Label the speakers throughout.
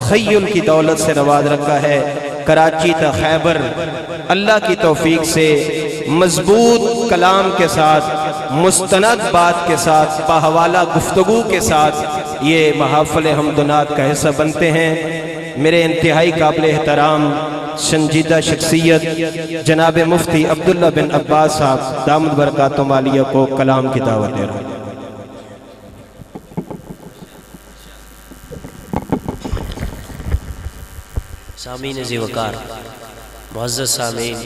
Speaker 1: تخیل کی دولت سے نواز رکھا ہے۔ کراچی تا خیبر اللہ کی توفیق سے مضبوط کلام کے ساتھ، مستند بات کے ساتھ، باحوالہ گفتگو کے ساتھ یہ محافل حمد و نعت کا حصہ بنتے ہیں۔ میرے انتہائی قابل احترام سنجیدہ شخصیت جناب مفتی عبداللہ بن عباس صاحب دامت برکاتہم عالیہ کو کلام کی دعوت دے رہا ہوں۔
Speaker 2: سامعین ذی وقار، معزز سامعین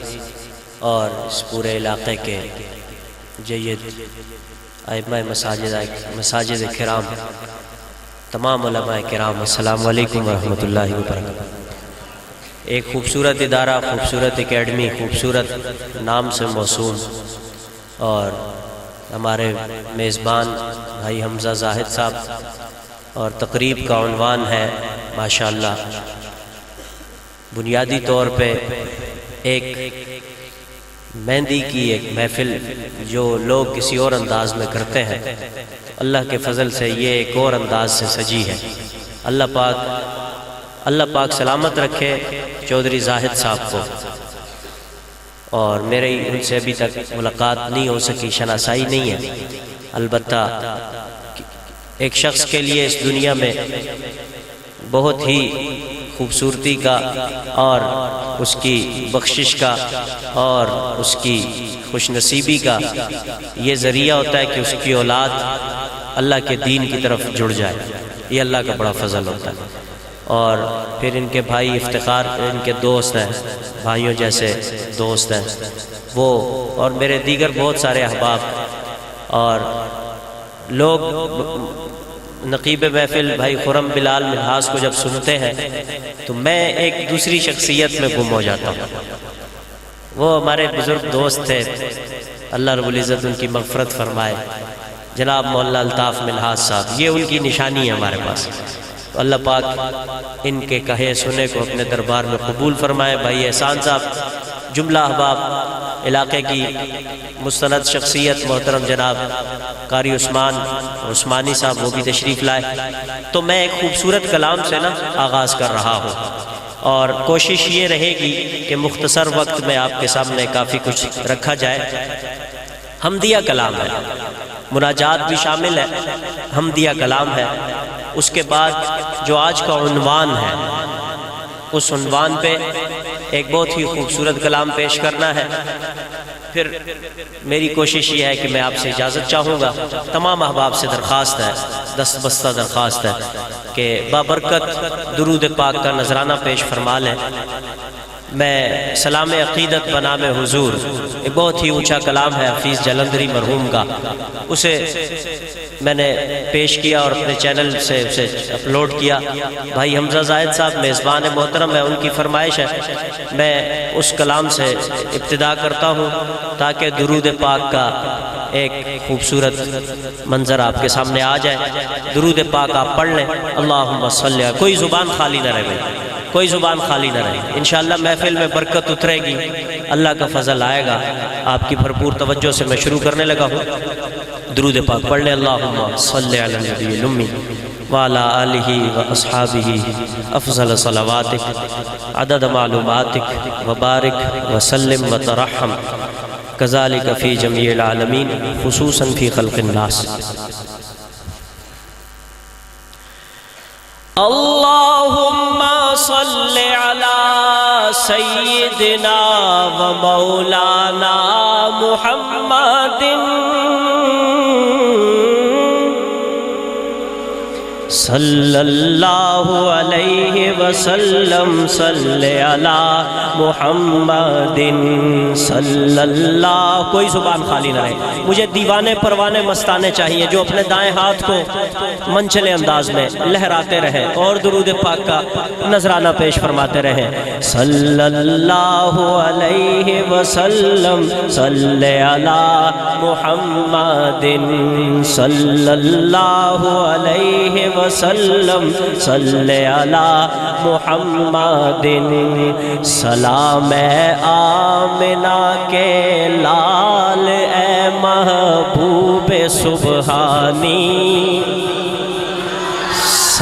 Speaker 2: اور اس پورے علاقے کے جید ائمہ مساجد کرام، تمام علماء کرام، السلام علیکم ورحمۃ اللہ وبرکاتہ۔ ایک خوبصورت ادارہ، خوبصورت اکیڈمی، خوبصورت نام سے موسوم، اور ہمارے میزبان بھائی حمزہ زاہد صاحب، اور تقریب کا عنوان ہے ماشاءاللہ بنیادی طور پہ ایک مہندی کی ایک محفل جو لوگ کسی اور انداز میں کرتے ہیں، اللہ کے فضل سے یہ ایک اور انداز سے سجی ہے۔ اللہ پاک سلامت رکھے چودھری زاہد صاحب کو، اور میری ان سے ابھی تک ملاقات نہیں ہو سکی، شناسائی نہیں ہے، البتہ ایک شخص کے لیے اس دنیا میں بہت ہی خوبصورتی کا اور اس کی بخشش کا اور اس کی خوش نصیبی کا یہ ذریعہ ہوتا ہے کہ اس کی اولاد اللہ کے دین کی طرف جڑ جائے، یہ اللہ کا بڑا فضل ہوتا ہے۔ اور پھر ان کے بھائی افتخار، ان کے دوست ہیں، بھائیوں جیسے دوست ہیں وہ، اور میرے دیگر بہت سارے احباب اور لوگ نقیب محفل بھائی خرم بلال منہاس کو جب سنتے ہیں تو میں ایک دوسری شخصیت میں گم ہو جاتا ہوں۔ وہ ہمارے بزرگ دوست تھے، اللہ رب العزت ان کی مغفرت فرمائے، جناب مولانا الطاف منہاس صاحب، یہ ان کی نشانی ہے ہمارے پاس۔ اللہ پاک ان کے کہے سنے کو اپنے دربار میں قبول فرمائے۔ بھائی احسان صاحب، جملہ احباب، علاقے کی مستند شخصیت محترم جناب قاری عثمانی صاحب، وہ بھی تشریف لائے۔ تو میں ایک خوبصورت کلام سے آغاز کر رہا ہوں، اور کوشش یہ رہے گی کہ مختصر وقت میں آپ کے سامنے کافی کچھ رکھا جائے۔ حمدیہ کلام ہے، مناجات بھی شامل ہے، حمدیہ کلام ہے۔ اس کے بعد جو آج کا عنوان ہے، اس عنوان پہ ایک بہت ہی خوبصورت کلام پیش کرنا ہے۔ پھر میری کوشش یہ ہے کہ میں آپ سے اجازت چاہوں گا، تمام احباب سے درخواست ہے، دست بستہ درخواست ہے کہ بابرکت درود پاک کا نذرانہ پیش فرما لیں۔ میں سلام عقیدت بنام حضور، ایک بہت ہی اونچا کلام ہے حفیظ جلندری مرحوم کا، اسے میں نے پیش کیا اور اپنے چینل سے اسے اپلوڈ کیا۔ بھائی حمزہ زاہد صاحب میزبان محترم ہے، ان کی فرمائش ہے میں اس کلام سے ابتدا کرتا ہوں تاکہ درود پاک کا ایک خوبصورت منظر آپ کے سامنے آ جائے۔ درود پاک آپ پڑھ لیں، اللہم صلی، کوئی زبان خالی نہ رہے، کوئی زبان خالی نہ رہے۔ انشاءاللہ محفل میں برکت اترے گی، اللہ کا فضل آئے گا۔ آپ کی بھرپور توجہ سے میں شروع کرنے لگا ہوں۔ درود پاک پڑھ لیں، اللہم صلی علی النبی الامی وعلی آلہ واصحابہ افضل صلواتک عدد معلوماتک وبارک وسلم وترحم کذالک فی جمیع العالمین خصوصاً فی خلق الناس۔ اللہم صلی علی سیدنا و مولانا محمد صلی اللہ علیہ وسلم، صلی علی محمد صلی اللہ، کوئی زبان خالی نہ رہے۔ مجھے دیوانے پروانے مستانے چاہیے جو اپنے دائیں ہاتھ کو منچلے انداز میں لہراتے رہیں اور درود پاک کا نذرانہ پیش فرماتے رہیں۔ صلی اللہ علیہ وسلم، صلی علی محمد صلی اللہ علیہ وسلم، صلی علی محمد۔ سلام اے آمنہ کے لال، اے محبوب سبحانی،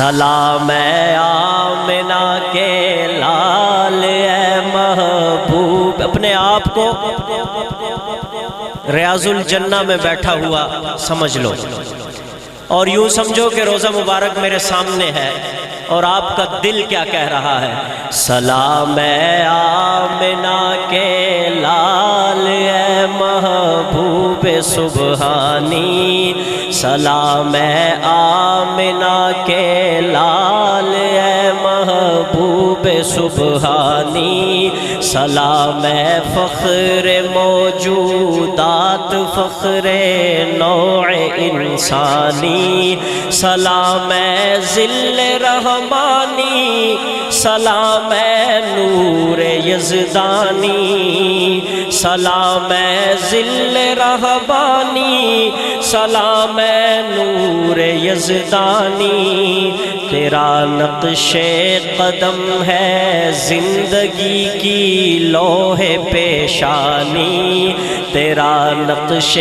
Speaker 2: سلام اے آمنہ کے لال اے محبوب. اپنے آپ کو ریاض الجنہ میں بیٹھا ہوا سمجھ لو اور یوں سمجھو کہ روزہ مبارک میرے سامنے ہے اور آپ کا دل کیا کہہ رہا ہے. سلام اے آمنہ کے لال اے محبوب سبحانی. سلام اے آمنہ کے لال اے محبوب سبحانی. سلام اے فخر موجودات فخر نوع انسانی. سلام اے ذل رحمانی. سلام اے نور یزدانی. سلام اے ذل رحمانی. سلام اے نور یزدانی. تیرا نقش قدم ہے زندگی کی لوح پیشانی. تیرا نقش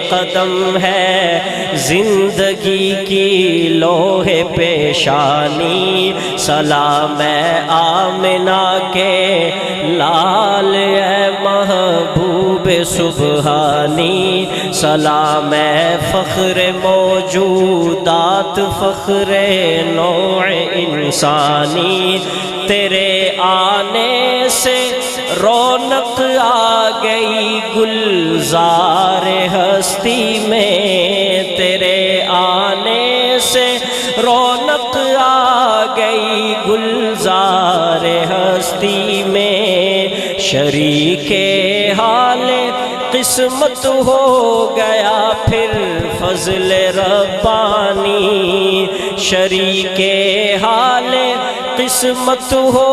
Speaker 2: قدم ہے زندگی کی لوح پیشانی. سلام اے آمنہ کے لال اے محبوب سبحانی. سلام اے فخر موجودات فخر نوع انسانی. تیرے آنے سے رونق آ گئی گلزار ہستی میں. تیرے آنے سے رونق آ گئی گلزار ہستی میں. شریک حال قسمت ہو گیا پھر فضل ربانی. شریک حال قسمت ہو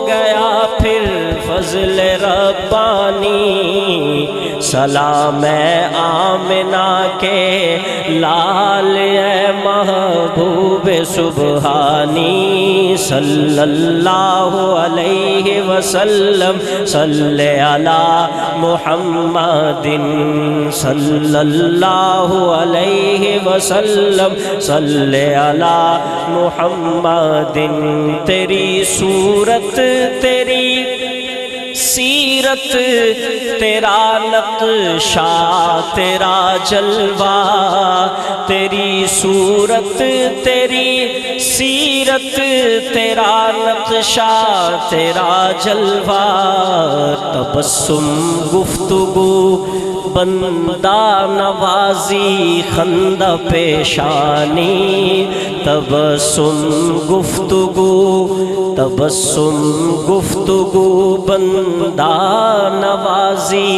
Speaker 2: گیا پھر فضل ربانی. سلام اے آمنہ کے لال اے محبوب سبحانی. صلی اللہ علیہ وسلم صلی علی محمد. صلی اللہ علیہ وسلم صلی علی محمد. تیری صورت تیری سیرت تیرا نقشہ تیرا جلوہ. تیری صورت تیری سیرت تیرا نقشہ تیرا جلوہ. تبسم گفتگو بندہ نوازی خندہ پیشانی. تبسم گفتگو بندہ نوازی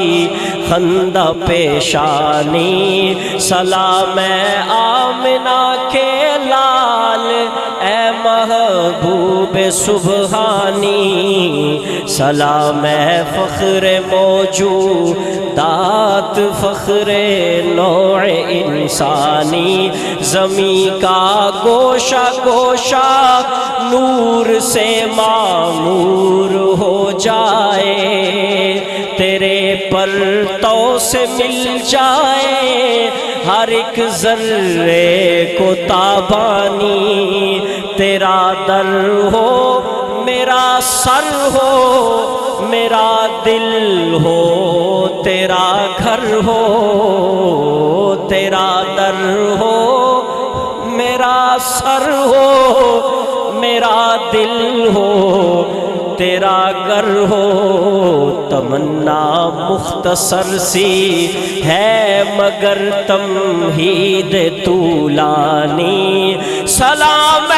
Speaker 2: خندہ پیشانی. سلام اے آمنہ کے لال اے محبوب سبحانی. سلام اے فخر موجودات فخر نوع انسانی. زمین کا گوشہ گوشہ نور سے معمور ہو جائے. تیرے پرتو سے مل جائے ہر ایک ذرے کو تابانی. تیرا در ہو میرا سر ہو میرا دل ہو تیرا گھر ہو. تیرا در ہو میرا سر ہو میرا دل ہو تیرا گھر ہو. تمنا مختصر سی ہے مگر تمہید طولانی. سلام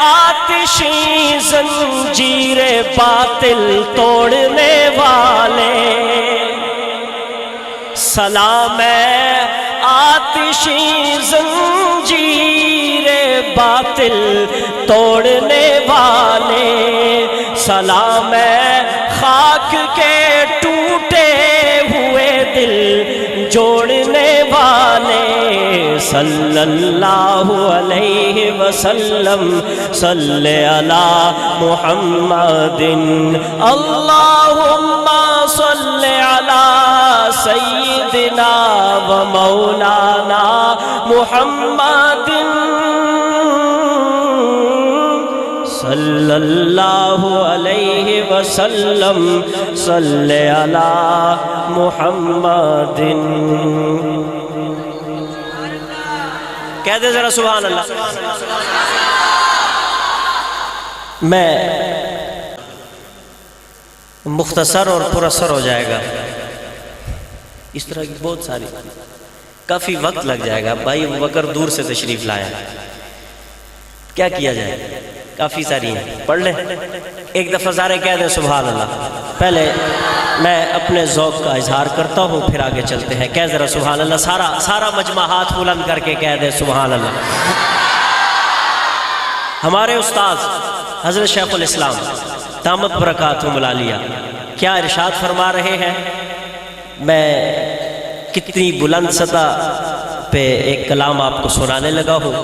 Speaker 2: آتشی زنجیر باطل توڑنے والے. سلام آتشی زنجیر باطل توڑنے والے. سلام خاک کے ٹوٹے ہوئے دل جوڑنے والے. صلی اللہ علیہ وسلم صلی علی محمد. اللہم صلی علی سیدنا و مولانا محمد. صلی اللہ علیہ وسلم صلی علی محمد. کہہ دے ذرا سبحان اللہ. میں مختصر اور پر اثر ہو جائے گا، اس طرح کی بہت ساری، کافی وقت لگ جائے گا. بھائی ابو بکر دور سے تشریف لایا، کیا کیا جائے؟ کافی ساری ہیں، پڑھ لیں. ایک دفعہ سارے کہہ دیں سبحان اللہ. پہلے میں اپنے ذوق کا اظہار کرتا ہوں، پھر آگے چلتے ہیں. کہہ ذرا سبحان اللہ. سارا مجمع ہاتھ بلند کر کے کہہ دیں سبحان اللہ. ہمارے استاذ حضرت شیخ الاسلام دامت برکاتہم العالیہ کیا ارشاد فرما رہے ہیں؟ میں کتنی بلند سطح پہ ایک کلام آپ کو سنانے لگا ہوں.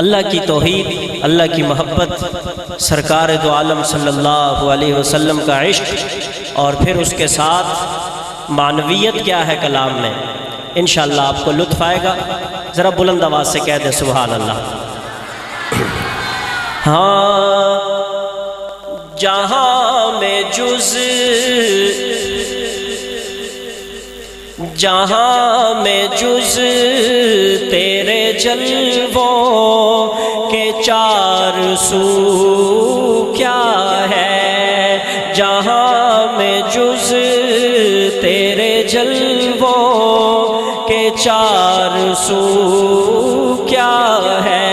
Speaker 2: اللہ کی توحید، اللہ کی محبت، سرکار دو عالم صلی اللہ علیہ وسلم کا عشق، اور پھر اس کے ساتھ معنویت کیا ہے کلام میں. انشاءاللہ آپ کو لطف آئے گا. ذرا بلند آواز سے کہہ دیں سبحان اللہ. ہاں جہاں میں جز تیرے جلووں کے چار سو کیا ہے، جہاں میں جز تیرے جلووں کے چار سو کیا ہے،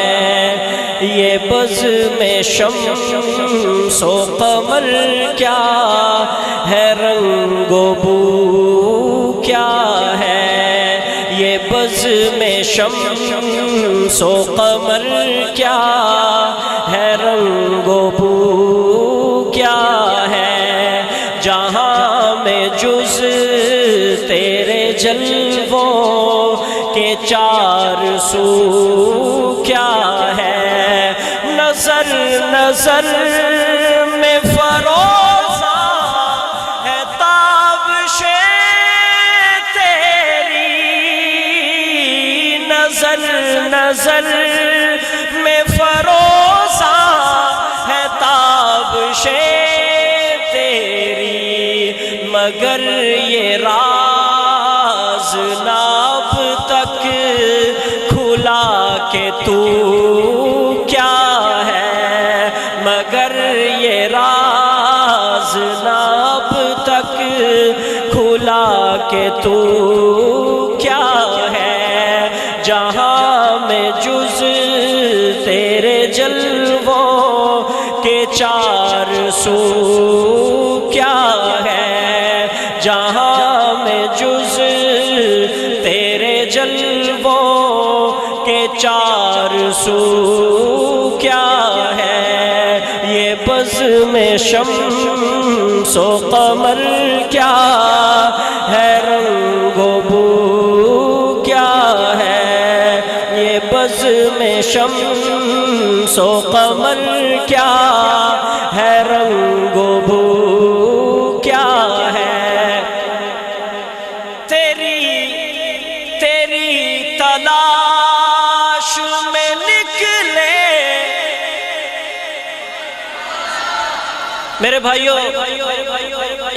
Speaker 2: یہ بزم شمس و قمر کیا ہے، رنگ و بو کیا ہے، یہ بزم شمس و قمر کیا ہے، رنگ و بو کیا ہے، جہاں میں جز تیرے جلووں کے چار سو کیا ہے، نظر میں فروزہ ہے تابش تیری، نظر میں فروزہ ہے تابش تیری، مگر یہ راز ناب تک کھلا کہ تو مگر یہ راز ناب تک کھلا کہ تو کیا ہے، جہاں میں جز تیرے جلووں کے چار سو کیا ہے، جہاں میں جز تیرے جلووں کے چار سو کیا ہے، یہ بزم شمس و قمر کیا ہے، رنگ و بو کیا ہے، یہ بزم شمس و قمر کیا ہے، رنگ و بو کیا ہے، تیری تلاش میں نکلے. میرے بھائیوں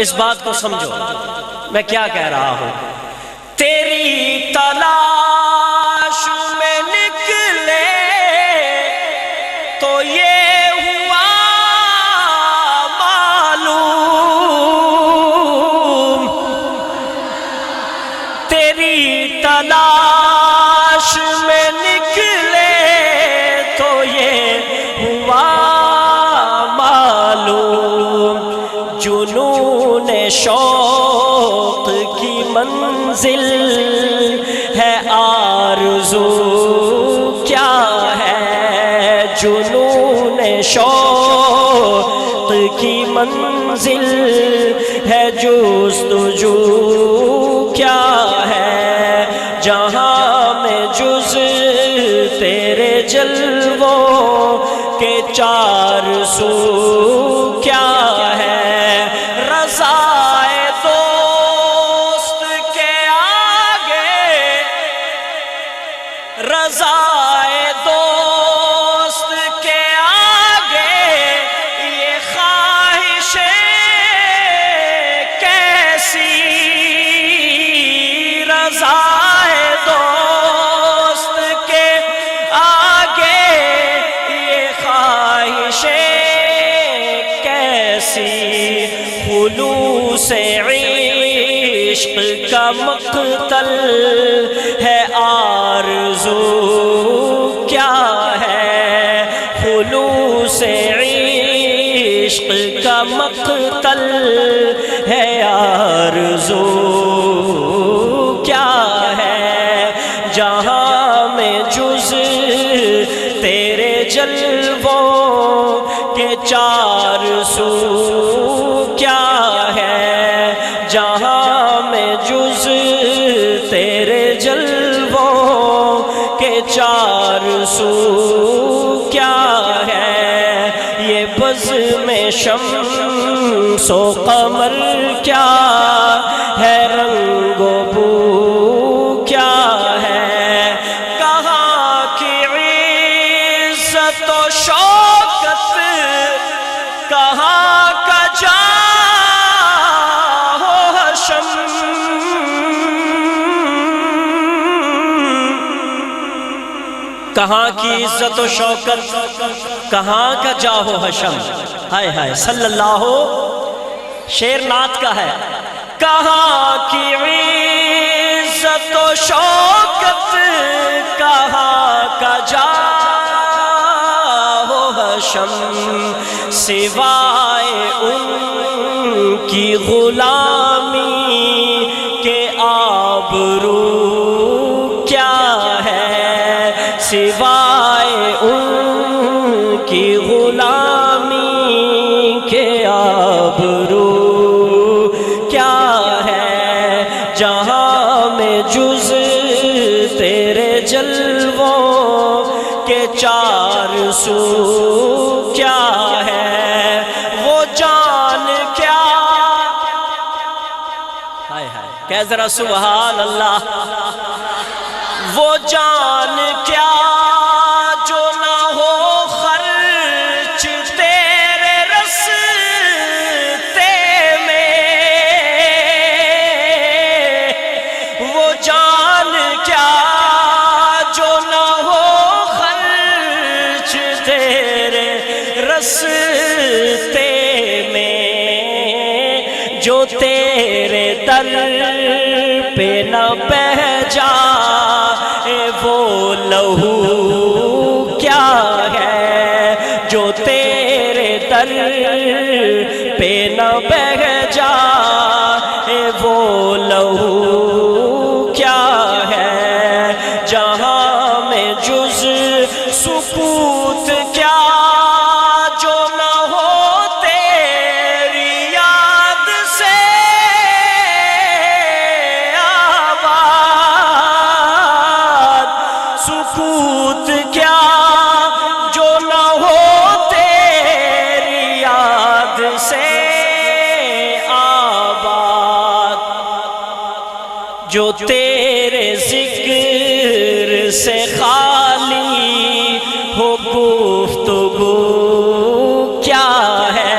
Speaker 2: اس بات کو سمجھو میں کیا کہہ رہا ہوں. تیری تلاش میں نکلے تو یہ ہوا معلوم، تیری تلاش میں نکلے تو یہ ہوا جنون شوق کی منزل ہے، آرزو کیا ہے، جنون شوق کی منزل ہے، جستجو کیا ہے، جہاں میں جز تیرے جلووں کے چار سو کیا ہے، رضائے دوست کے آگے، رضائے دوست کے آگے خلوص عشق کا مقتل ہے آرزو کیا ہے، خلوص عشق کا مقتل ہے آرزو کیا ہے، جہاں میں جز تیرے جلووں کے چار سو کیا ہے، جہاں میں جز تیرے جلووں کے چار سو کیا ہے، یہ بزم شمس و قمر کیا ہے، رنگ و بو کیا ہے، کہاں کی عزت و شوکت، کہاں کا جاہ و حشم، کہاں کی عزت و شوکت، کہاں کا جاہ و حشم، ہائے ہائے صلی اللہ، شعر نعت کا ہے، کہاں کی عزت و شوکت، کہاں کا جاہ و حشم، سوائے ان کی غلامی کے آبرو کیا ہے، سوائے ان کی غلامی کے آبرو کیا ہے، جہاں میں جز تیرے جلووں کے چار سو کیا ہے، وہ جان کیا، ہائے ہائے کہ ذرا سبحان اللہ، وہ جان کیا جو نہ ہو خرچ تیرے رستے میں، وہ جان کیا جو نہ ہو خرچ تیرے رستے میں، جو تیرے در پہ نہ بہہ جائے وہ لہو کیا ہے، جو تیرے در پہ نہ بہہ جائے وہ لہو کیا ہے، جہاں میں جز سکوت کیا جو نہ ہو تیری یاد سے آباد، سکوت کیا جو نہ ہو تیری یاد سے آباد، جو تیرے ذکر سے خالی ہو گفتگو کیا ہے،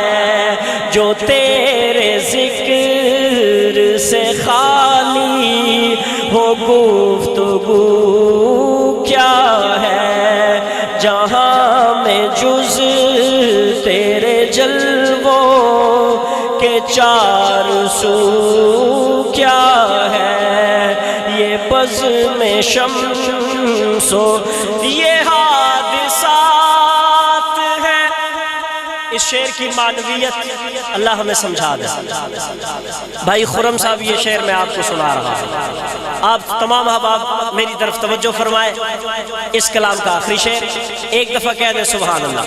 Speaker 2: جو تیرے ذکر سے خالی ہو گفتگو کیا ہے، جہاں میں جز تیرے جلووں کے چار سو کیا ہے، یہ بزم شمس و یہ حادثات ہے، اس شعر کی معنویت اللہ ہمیں سمجھا دے۔ بھائی خرم صاحب یہ شعر میں آپ کو سنا رہا ہوں، آپ تمام احباب میری طرف توجہ فرمائے، اس کلام کا آخری شعر ایک دفعہ کہہ دیں سبحان اللہ۔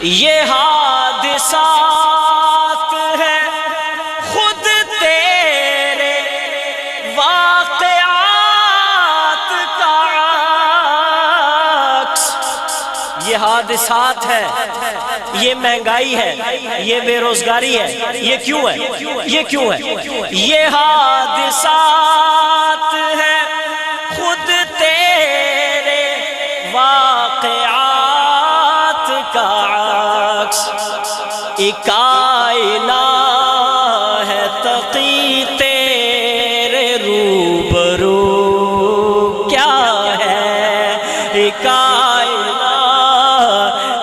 Speaker 2: یہ حادثات ہے خود تیرے واقعات کا عکس، یہ حادثات ہے، یہ مہنگائی ہے، یہ بے روزگاری ہے، یہ کیوں ہے، یہ کیوں ہے، یہ حادثات ہے خود تیرے واقعات کا عکس، ایک آئینہ ہے تقی تیرے روبرو کیا ہے، ایک آئینہ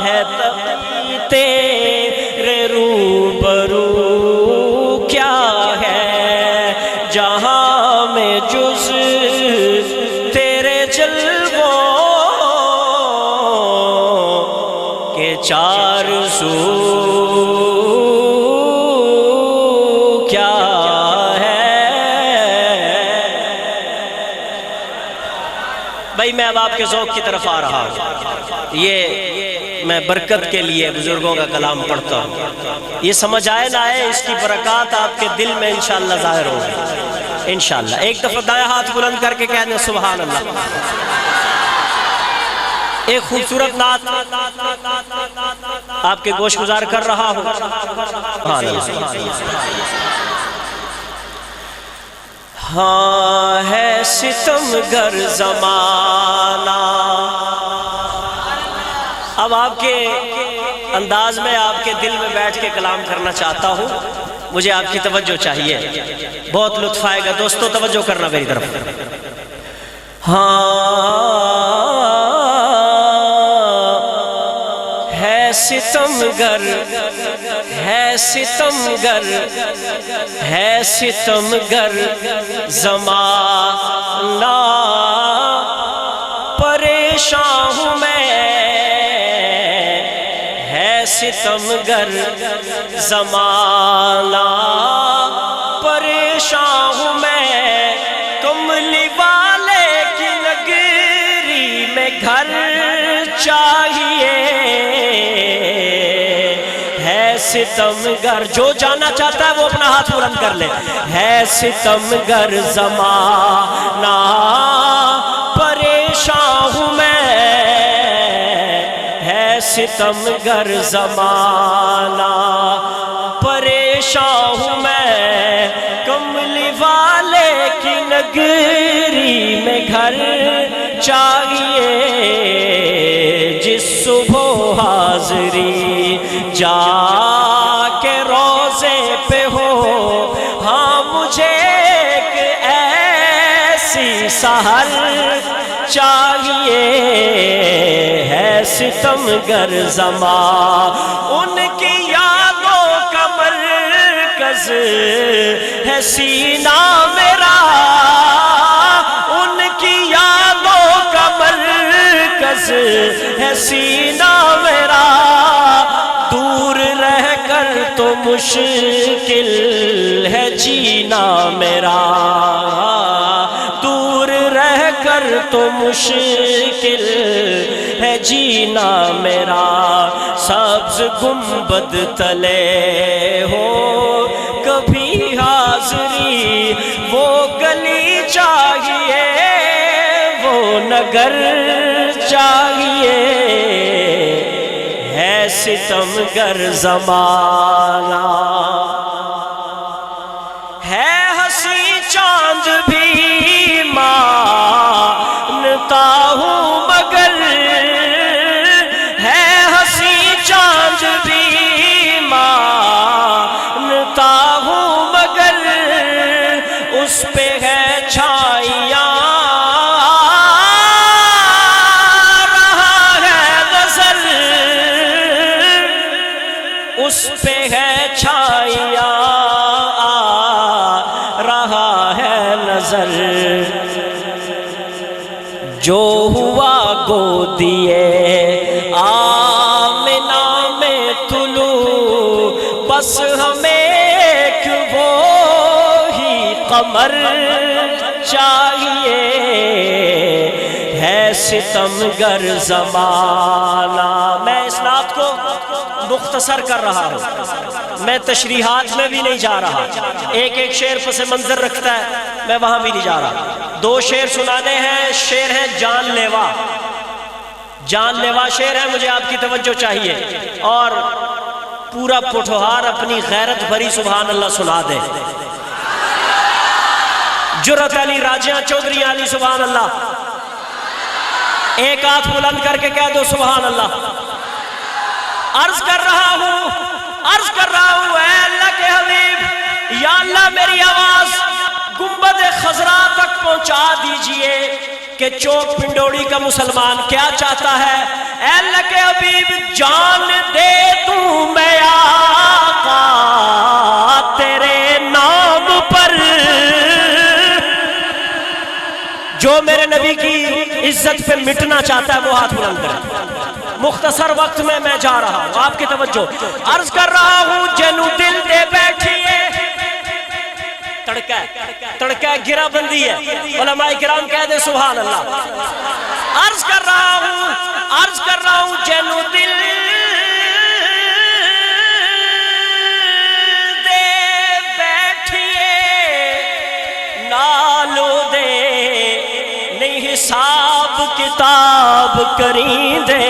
Speaker 2: ہے تقی تیرے روبرو کے چار سو کیا ہے؟ بھائی میں اب آپ کے ذوق کی طرف آ رہا ہوں، یہ میں برکت کے لیے بزرگوں کا کلام پڑھتا ہوں، یہ سمجھ آئے نہ آئے اس کی برکات آپ کے دل میں انشاءاللہ ظاہر ہوگی انشاءاللہ۔ ایک دفعہ دائیں ہاتھ بلند کر کے کہہ دیں سبحان اللہ۔ ایک خوبصورت نعت آپ کے گوش گزار کر رہا ہوں۔ سبحان اللہ۔ ہاں ہے ستمگر زمانہ، اب آپ کے انداز میں آپ کے دل میں بیٹھ کے کلام کرنا چاہتا ہوں، مجھے آپ کی توجہ چاہیے، بہت لطف آئے گا دوستو، توجہ کرنا میری طرف۔ ہاں ہے ستمگر، ہے ستمگر، ہے ستمگر زمانہ، پریشان ہوں میں، ہے ستمگر زمانہ، پریشان ہوں میں، کملی والے کی نگری میں گھر چاہیے، ہے ستمگر، جو جانا چاہتا ہے وہ اپنا ہاتھ بلند کر لے، ہے ستمگر زمانہ، پریشان ہوں میں، ہے ستمگر زمانہ، پریشان ہوں میں، کملی والے کی نگری میں گھر چاہیے، جس صبح حاضری جا کے روزے پہ ہو، ہاں مجھے ایک ایسی سحر چاہیے، ہے ستمگر زمانہ، ان کی یادوں کا مرکز ہے سینہ میرا، ان کی یادوں کا مرکز ہے سینہ میرا، دور رہ کر تو مشکل ہے جینا میرا، دور رہ کر تو مشکل ہے جینا میرا، سبز گنبد تلے ہو کبھی حاضری، وہ گلی چاہیے، وہ نگر چاہیے، ہے ستمگر زمانہ، ہے ہنسی چاند بھی مانتا ہوں مگر، ہے ہنسی چاند بھی مانتا ہوں مگر، اس پہ ہے چھائیاں رہا ہے نظر، اس پہ ہے چھائیاں رہا ہے نظر، جو ہوا گودیے آمنہ میں طلوع، بس ہمیں ایک وہی قمر چاہیے، ہے ستمگر زمانہ۔ میں اس نعت کو مختصر کر رہا ہوں، میں تشریحات میں بھی نہیں جا رہا، ایک ایک شعر پس منظر رکھتا ہے، میں وہاں بھی نہیں جا رہا، دو شعر سنانے ہیں، شعر ہے جان لیوا، جان لیوا شعر ہے، مجھے آپ کی توجہ چاہیے، اور پورا پٹھوہار اپنی غیرت بھری سبحان اللہ سنا دے، جرأت علی راجیاں چودھری علی سبحان اللہ، ایک ہاتھ بلند کر کے کہہ دو سبحان اللہ۔ عرض کر رہا ہوں اے اللہ کے حبیب، یا اللہ میری آواز گنبد خضرا تک پہنچا دیجئے کہ چوک پنڈوڑی کا مسلمان کیا چاہتا ہے۔ اے اللہ کے حبیب جان دے دوں میں آقا تیرے نام پر، جو میرے نبی کی عزت پہ مٹنا چاہتا ہے وہ ہاتھ بلند کرے، مختصر وقت میں جا رہا ہوں، آپ کی توجہ، عرض کر رہا ہوں جنو دل دے بیٹھیے، تڑکا گرا بندی ہے، علماء کرام کہہ دے سبحان اللہ۔ عرض کر رہا ہوں جنو دل دے بیٹھیے، نالو دے نہیں حساب کتاب کریں دے،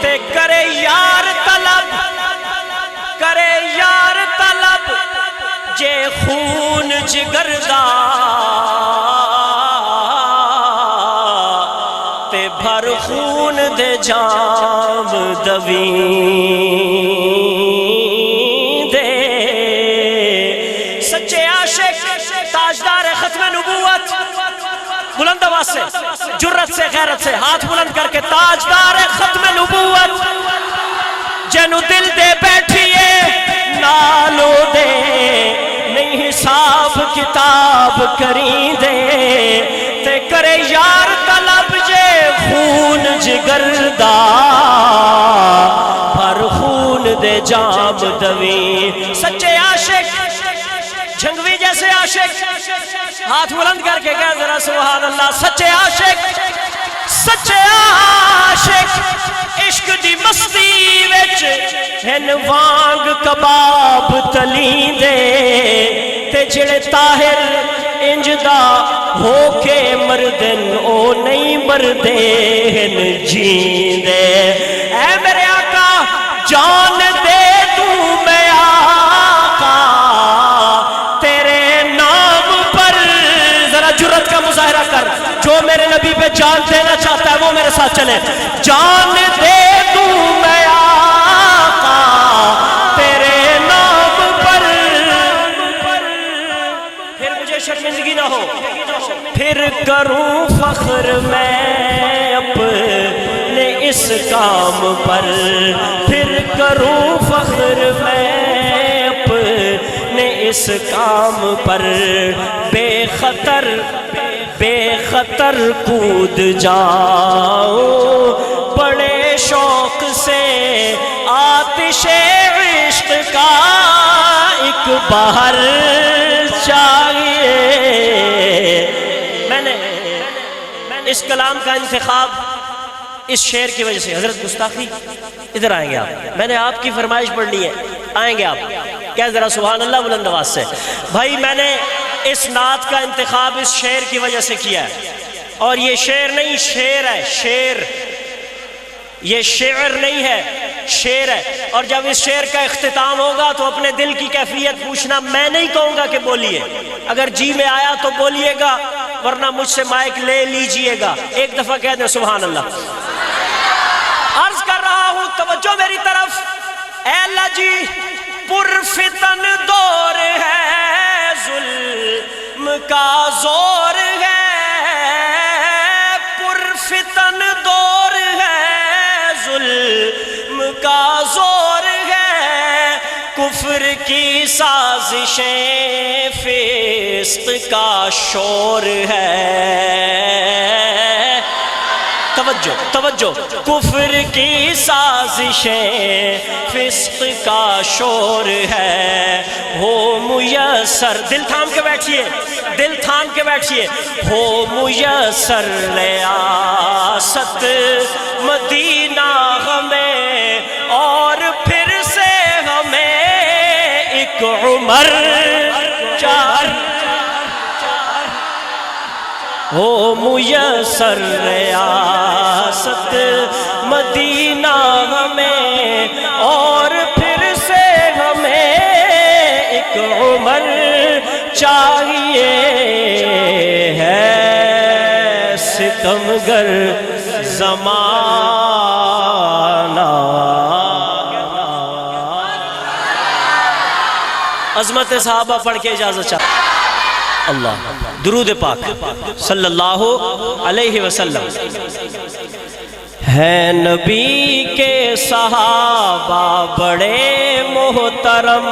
Speaker 2: تے کرے یار طلب جے خون جگر دا، تے بھر خون دے جام دویں دے۔ سچے عاشق تاجدار ختم نبوت، بلند آواز سے، جرت سے، غیرت سے، ہاتھ بلند کر کے، تاجدار ختم نبوت جنو دل دے بیٹھیے، نالو دے نہیں حساب کتاب کریں دے، تے کرے یار طلب جے خون جگر دا، بھر خون دے جام دویں۔ سچے عاشق، جھنگوی جیسے عاشق، ہاتھ بلند کر کے کہہ ذرا سبحان اللہ۔ سچے عاشق عشق دی مستی وچ ہن وانگ کباب تلیں دے، تے جڑے طاہر انج دا ہو کے مردن او نہیں مردے ہن جیندے۔ اے میرے آقا جان دے دوں میں آقا تیرے نام پر، ذرا جرت کا مظاہرہ کر، جو میرے نبی پہ جان دینا چاہتا ہے وہ میرے ساتھ چلے۔ جان دے دوں میں آقا تیرے نام پر، پھر مجھے شرمندگی نہ ہو، پھر کروں فخر میں اپنے اس کام پر، پھر کروں فخر میں اپنے اس کام پر، بے خطر کود جاؤں، بڑے شوق سے آتش عشق کا ایک بہر چاہیے۔ میں نے اس کلام کا انتخاب اس شعر کی وجہ سے، حضرت گستاخی ادھر آئیں گے آپ، میں نے آپ کی فرمائش پڑھنی ہے، آئیں گے آپ، کیا ذرا سبحان اللہ بلند آواز سے۔ بھائی میں نے اس نعت کا انتخاب اس شعر کی وجہ سے کیا ہے، اور یہ شعر نہیں شعر ہے، شعر، یہ شعر نہیں ہے، شعر ہے۔ اور جب اس شعر کا اختتام ہوگا تو اپنے دل کی کیفیت پوچھنا، میں نہیں کہوں گا کہ بولیے، اگر جی میں آیا تو بولیے گا، ورنہ مجھ سے مائک لے لیجئے گا۔ ایک دفعہ کہہ دیں سبحان اللہ۔ عرض کر رہا ہوں، توجہ میری طرف، اے اللہ جی پرفتن دور ہے، ظلم کا زور ہے، پرفتن دور ہے، ظلم کا زور ہے، کفر کی سازشیں فسق کا شور ہے، توجہ، کفر کی سازشیں فسق کا شور ہے، ہو میسر، دل تھام کے بیٹھیے، ہو میسر ریاست مدینہ ہمیں، اور پھر سے ہمیں ایک عمر چار، ہو میسر ریاست مدینہ ہمیں، اور پھر سے ہمیں ایک عمر چاہیے، ہے ستمگر زمانہ۔ عظمت صحابہ پڑھ کے اجازت چاہتا اللہ، درود پاک صلی اللہ علیہ وسلم۔ ہے نبی کے صحابہ بڑے محترم،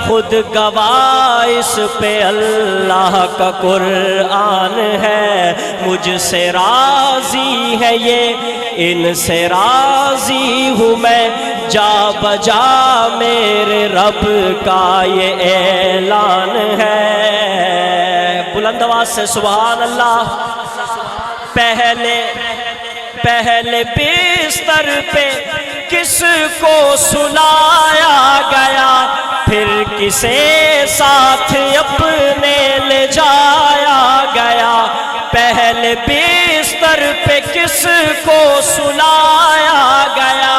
Speaker 2: خود گواہ اس پہ اللہ کا قرآن ہے، مجھ سے راضی ہے یہ ان سے راضی ہوں میں، جا بجا میرے رب کا یہ اعلان ہے۔ بلند آواز سے سبحان اللہ۔ پہلے بستر پہ کس کو سلایا گیا، پھر کسے ساتھ اپنے لے جایا گیا، پہلے بستر پہ کس کو سلایا گیا،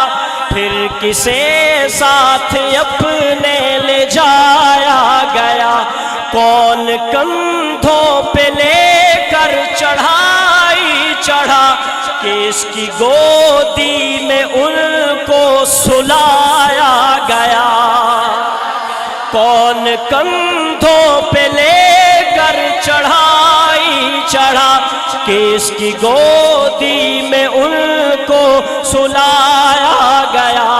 Speaker 2: پھر کسے ساتھ اپنے لے جایا گیا، کون کندھوں پہ لے کر چڑھائی چڑھا کہ اس کی گودی میں ان کو سلایا گیا، کون کندھوں پہ لے کر چڑھائی چڑھا کہ اس کی گودی میں ان کو سلایا گیا،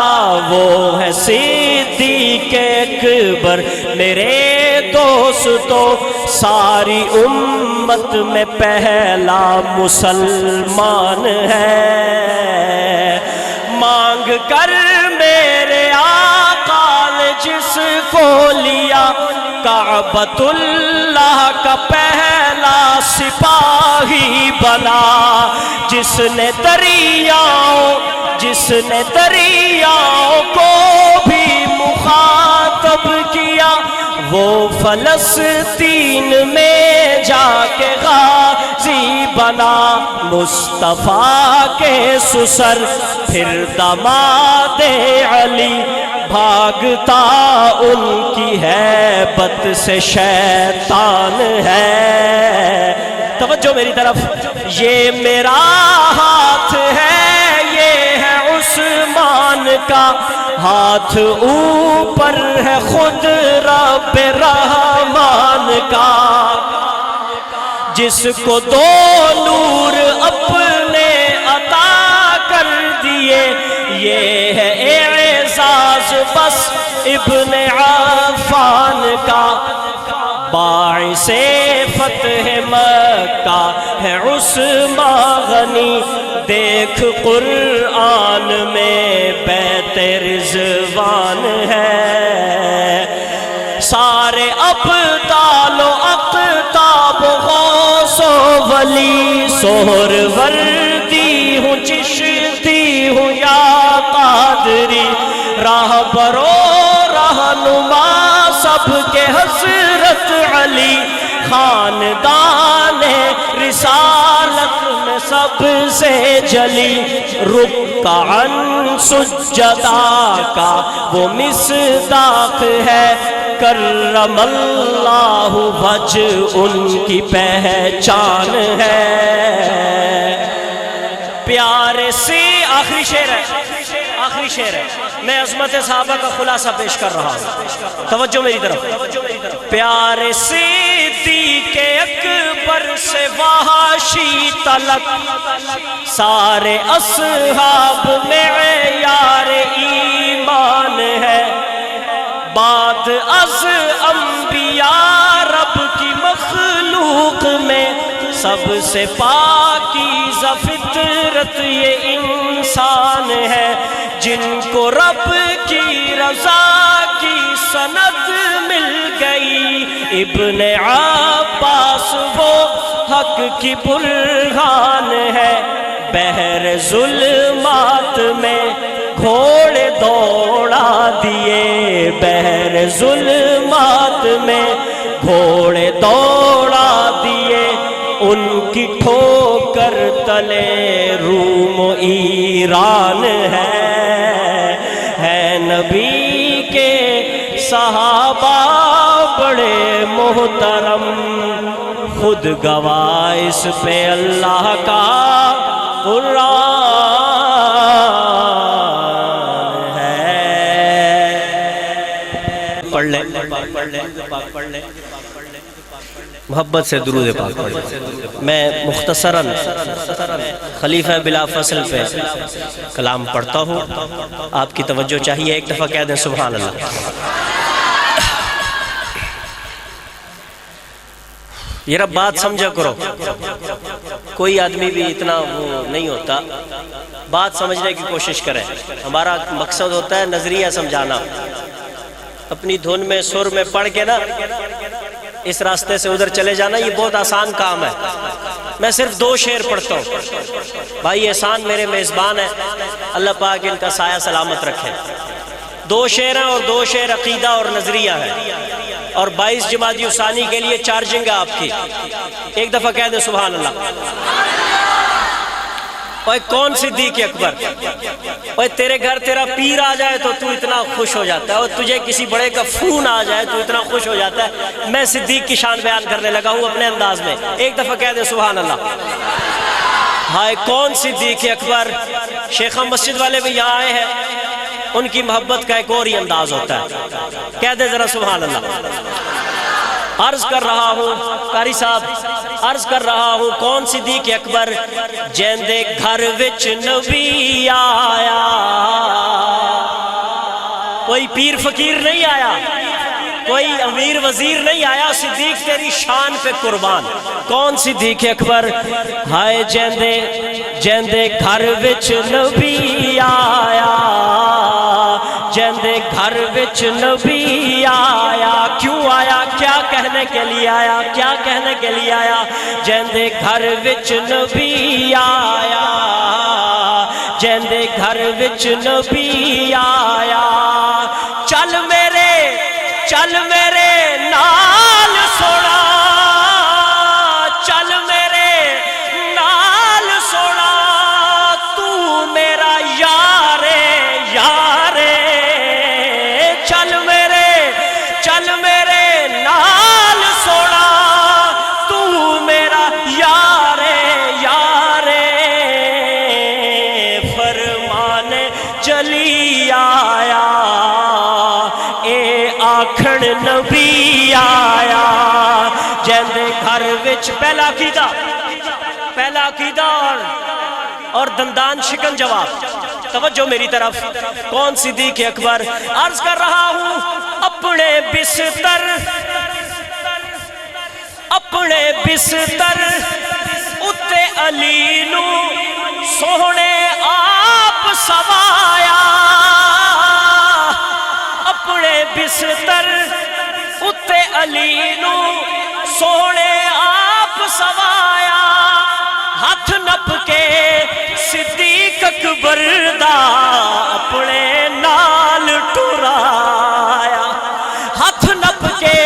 Speaker 2: وہ ہے صدیق اکبر میرے دوستو، ساری امت میں پہلا مسلمان ہے، مانگ کر میرے آقا نے جس کو لیا، کعبۃ اللہ کا پہلا سپاہی بنا، جس نے دریاؤں کو بھی مخاطب کیا، وہ فلسطین میں جا کے غازی بنا، مصطفیٰ کے سسر پھر داماد علی، بھاگتا ان کی ہیبت سے شیطان ہے۔ توجہ میری طرف، یہ میرا ہاتھ ہے، یہ ہے عثمان کا ہاتھ، اوپر ہے خود رب رحمان کا، جس کو دو نور اپنے عطا کر دیے، یہ ہے اعزاز بس ابن عفان کا، باعث فتح مکہ ہے عثمان غنی، دیکھ قرآن میں بیت رضوان ہے، سارے ابطال و اقطاب غوث و ولی، سہر وردی ہوں چشتی ہوں یا قادری، راہبرو رہنما سب کے حضرت علی، خاندان رسالت میں سب سے جلی، رکعن سجدہ کا وہ مصداق ہے، کرم اللہ وجہ ان کی پہچان ہے، پیارے سے آخری شعر ہے، میں عظمت صحابہ کا خلاصہ پیش کر رہا ہوں، توجہ میری طرف، پیارے صدیق اکبر سے وحشی تلک، سارے اصحاب میں معیار ایمان ہے، بعد از انبیاء رب کی مخلوق میں سب سے پاکیزہ فطرت یہ انسان ہے، جن کو رب کی رضا کی سند مل گئی، ابن عباس وہ حق کی برہان ہے، بحر ظلمات میں گھوڑے دوڑا دیے، بحر ظلمات میں گھوڑے دوڑا دیے، ان کی ٹھوکر تلے روم و ایران ہے نبی کے صحابہ بڑے محترم، خود گواہ اس پہ اللہ کا قرآن ہے۔ پڑھ لیں محبت سے درود پاک پڑھیں۔ میں مختصراً خلیفہ بلا فصل پہ کلام پڑھتا ہوں، آپ کی توجہ چاہیے، ایک دفعہ کہہ دیں سبحان اللہ۔ یہ رب بات سمجھا کرو، کوئی آدمی بھی اتنا وہ نہیں ہوتا، بات سمجھنے کی کوشش کریں۔ ہمارا مقصد ہوتا ہے نظریہ سمجھانا، اپنی دھن میں سر میں پڑھ کے نا اس راستے سے ادھر چلے جانا یہ بہت آسان کام ہے۔ میں صرف 2 شعر پڑھتا ہوں، بھائی احسان میرے میزبان ہیں، اللہ پاک ان کا سایہ سلامت رکھے۔ 2 شعر ہیں اور 2 شعر عقیدہ اور نظریہ ہے، اور 22 جمادی ثانی کے لیے چارجنگ ہے آپ کی، ایک دفعہ کہہ دیں سبحان اللہ۔ اوے کون صدیق اکبر، اوے تیرے گھر تیرا پیر آ جائے تو تو اتنا خوش ہو جاتا ہے، اور تجھے کسی بڑے کا فون آ جائے تو اتنا خوش ہو جاتا ہے۔ میں صدیق کی شان بیان کرنے لگا ہوں اپنے انداز میں، ایک دفعہ کہہ دیں سبحان اللہ۔ ہائے کون صدیق اکبر، شیخہ مسجد والے بھی یہاں آئے ہیں، ان کی محبت کا ایک اور ہی انداز ہوتا ہے، کہہ دیں ذرا سبحان اللہ۔ عرض کر رہا ہوں قاری صاحب، عرض کر رہا ہوں کون صدیق اکبر، جیندے گھر وچ نبی آیا، کوئی پیر فقیر نہیں آیا، کوئی امیر وزیر نہیں آیا، صدیق تیری شان پہ قربان۔ کون صدیق اکبر، ہائے جیندے گھر وچ نبی آیا، جیندے گھر وچ نبی آیا، کیوں آیا کیا کہنے کے لیے آیا، کیا کہنے کے لیے آیا، جیندے گھر وچ نبی آیا، جیندے گھر وچ نبی آیا، چل میرے نال سونا، چل میرے نال سونا، تو میرا یارے یارے، چل میرے نال سونا، تو میرا یارے یارے، فرمان چلی آیا، اے آکھن نبی آیا، جیندے گھر وچ پہلا عقیدہ اور دندان شکن جواب، توجہ میری طرف۔ کون صدیق اکبر، عرض کر رہا ہوں اپنے بستر اتے علی نو سونے آپ سوایا، اپنے بستر اتے علی نو سونے آپ سوایا، ہاتھ نپ کے صدیق اکبر دا اپنے نال ٹرایا، ہاتھ نپ کے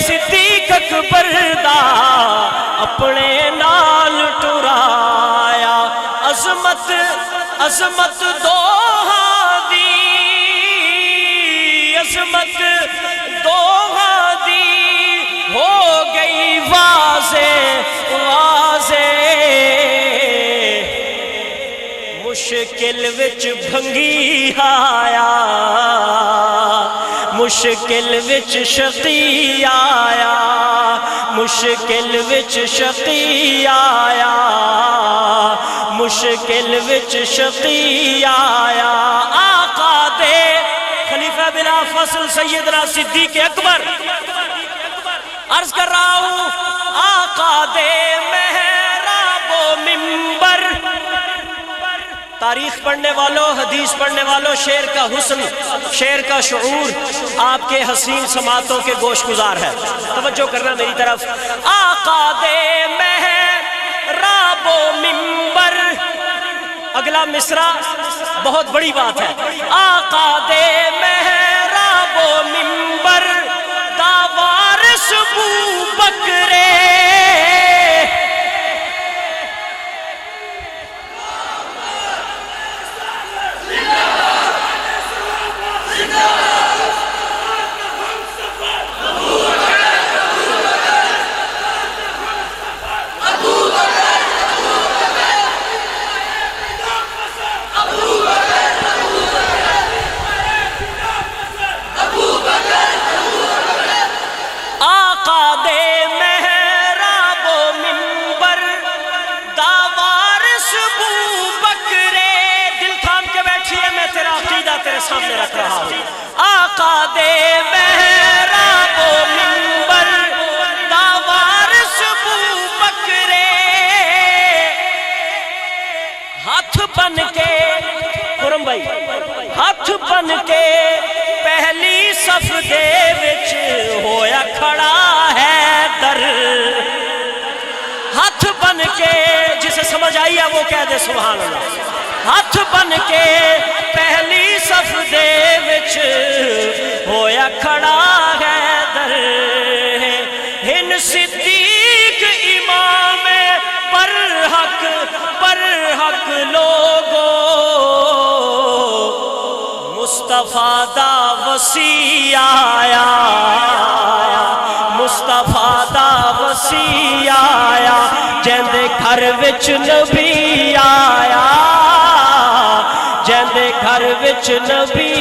Speaker 2: صدیق اکبر دا اپنے نال ٹرایا، عظمت دوہاں دی، عظمت دوہاں دی ہو گئی واضح، مشکل وچ بھنگی آیا، مشکل وچ شقی آیا، مشکل وچ شقی آیا، مشکل وچ شقی آیا، آقا دے خلیفہ بلا فصل سیدنا صدیق اکبر، عرض کر رہا ہوں آقا دے محراب و منبر، تاریخ پڑھنے والوں، حدیث پڑھنے والوں، شعر کا حسن، شعر کا شعور آپ کے حسین سماعتوں کے گوش گزار ہے، توجہ کرنا میری طرف۔ آقا دے محراب و منبر، اگلا مصرع بہت بڑی بات ہے، آقا دے محراب و منبر، دا وارث ابو بکر، سامنے رکھ رہا ہوں. آقا دے محراب و منبر دا وارث ابو بکرے ہاتھ بن کے خرم بھائی ہاتھ بن کے پہلی صف دے وچ ہویا کھڑا ہے در. ہاتھ بن کے جسے سمجھ آئی ہے وہ کہہ دے سبحان اللہ. ہاتھ بن کے پہلی صف دے وچ ہویا کھڑا ہے در. ہن صدیق امام پر حق لوگو مصطفیٰ دا وصی آیا. مصطفیٰ دا وصی آیا جیندے گھر وچ نبی آیا. جیندے گھر وچ نبی